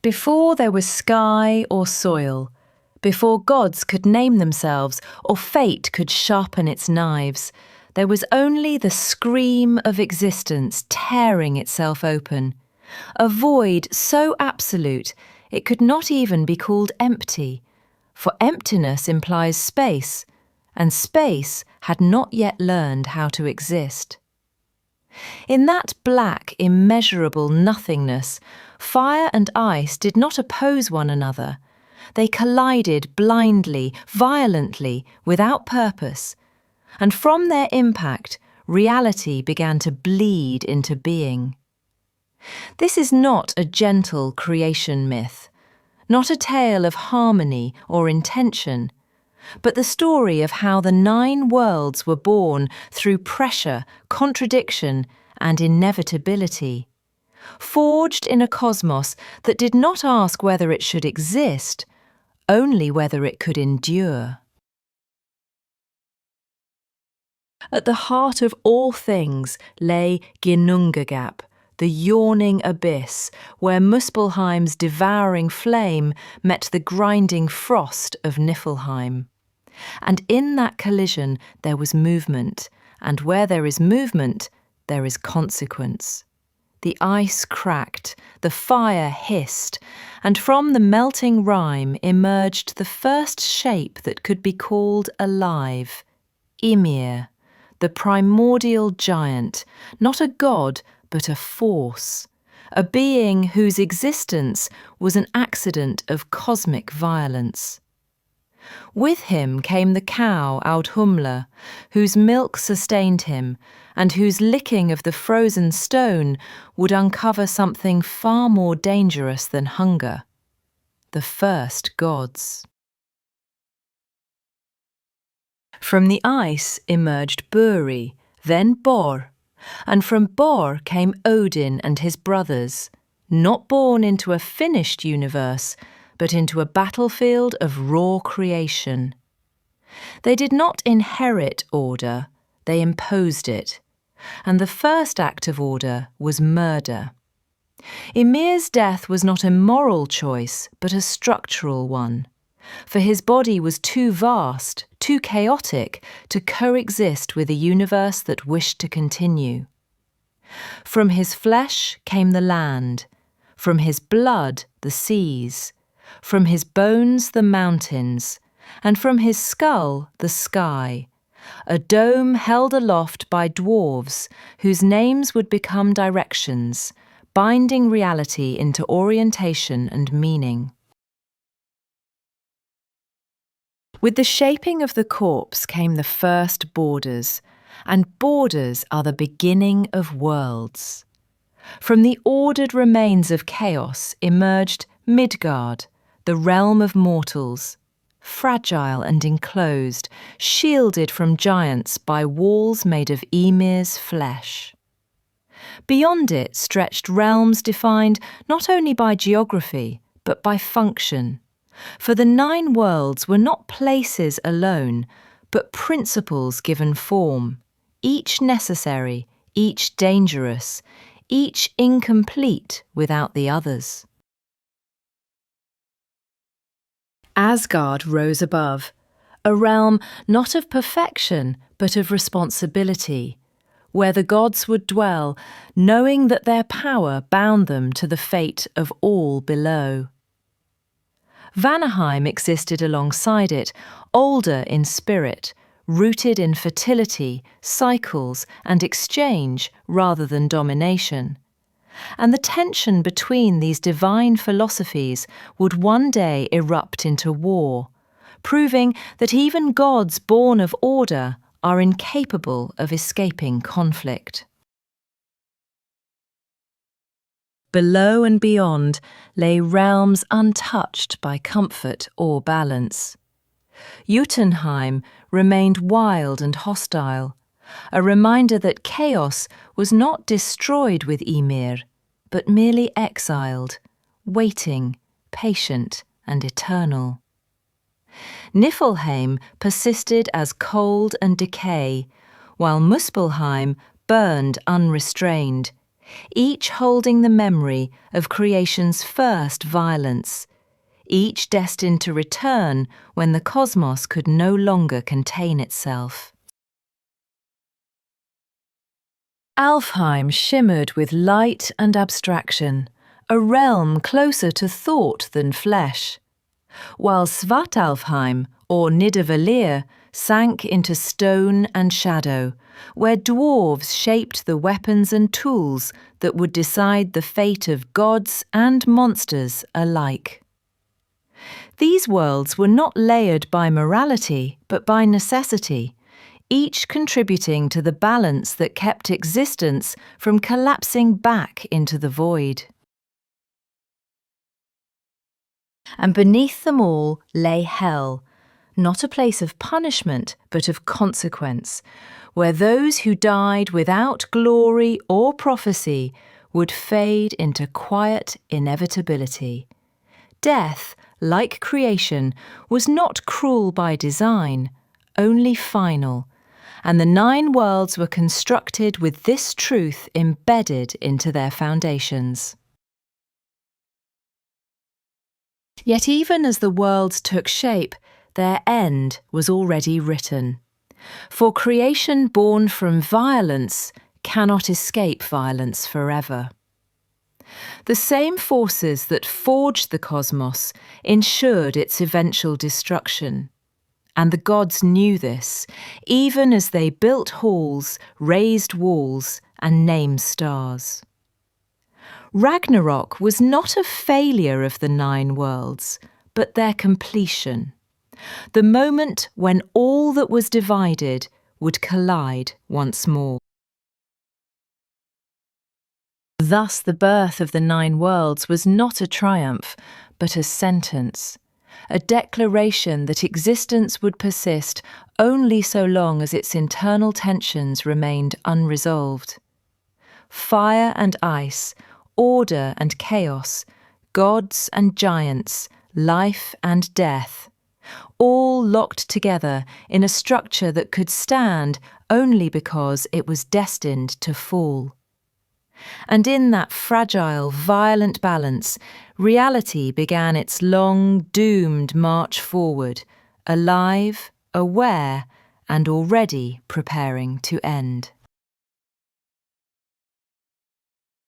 Before there was sky or soil, before gods could name themselves or fate could sharpen its knives, there was only the scream of existence tearing itself open, a void so absolute it could not even be called empty, for emptiness implies space, and space had not yet learned how to exist. In that black, immeasurable nothingness, fire and ice did not oppose one another. They collided blindly, violently, without purpose, and from their impact, reality began to bleed into being. This is not a gentle creation myth, not a tale of harmony or intention, but the story of how the 9 worlds were born through pressure, contradiction, and inevitability, forged in a cosmos that did not ask whether it should exist, only whether it could endure. At the heart of all things lay Ginnungagap, the yawning abyss where Muspelheim's devouring flame met the grinding frost of Niflheim. And in that collision there was movement, and where there is movement, there is consequence. The ice cracked, the fire hissed, and from the melting rime emerged the first shape that could be called alive, Ymir, the primordial giant, not a god, but a force, a being whose existence was an accident of cosmic violence. With him came the cow Audhumla, whose milk sustained him, and whose licking of the frozen stone would uncover something far more dangerous than hunger: the first gods. From the ice emerged Buri, then Bor, and from Bor came Odin and his brothers, not born into a finished universe, but into a battlefield of raw creation. They did not inherit order, they imposed it, and the first act of order was murder. Ymir's death was not a moral choice, but a structural one, for his body was too vast, too chaotic to coexist with a universe that wished to continue. From his flesh came the land, from his blood the seas, from his bones the mountains, and from his skull the sky, a dome held aloft by dwarves whose names would become directions, binding reality into orientation and meaning. With the shaping of the corpse came the first borders, and borders are the beginning of worlds. From the ordered remains of chaos emerged Midgard, the realm of mortals, fragile and enclosed, shielded from giants by walls made of Ymir's flesh. Beyond it stretched realms defined not only by geography, but by function. For the 9 worlds were not places alone, but principles given form, each necessary, each dangerous, each incomplete without the others. Asgard rose above, a realm not of perfection but of responsibility, where the gods would dwell, knowing that their power bound them to the fate of all below. Vanaheim existed alongside it, older in spirit, rooted in fertility, cycles, and exchange rather than domination. And the tension between these divine philosophies would one day erupt into war, proving that even gods born of order are incapable of escaping conflict. Below and beyond lay realms untouched by comfort or balance. Jotunheim remained wild and hostile, a reminder that chaos was not destroyed with Ymir, but merely exiled, waiting, patient and eternal. Niflheim persisted as cold and decay, while Muspelheim burned unrestrained, each holding the memory of creation's first violence, each destined to return when the cosmos could no longer contain itself. Alfheim shimmered with light and abstraction, a realm closer to thought than flesh, while Svartalfheim, or Nidavellir, sank into stone and shadow, where dwarves shaped the weapons and tools that would decide the fate of gods and monsters alike. These worlds were not layered by morality, but by necessity, each contributing to the balance that kept existence from collapsing back into the void. And beneath them all lay hell, not a place of punishment, but of consequence, where those who died without glory or prophecy would fade into quiet inevitability. Death, like creation, was not cruel by design, only final, and the 9 worlds were constructed with this truth embedded into their foundations. Yet even as the worlds took shape, their end was already written. For creation born from violence cannot escape violence forever. The same forces that forged the cosmos ensured its eventual destruction. And the gods knew this, even as they built halls, raised walls, and named stars. Ragnarok was not a failure of the 9 worlds, but their completion. The moment when all that was divided would collide once more. Thus the birth of the 9 worlds was not a triumph, but a sentence, a declaration that existence would persist only so long as its internal tensions remained unresolved. Fire and ice, order and chaos, gods and giants, life and death, all locked together in a structure that could stand only because it was destined to fall. And in that fragile, violent balance, reality began its long, doomed march forward, alive, aware, and already preparing to end.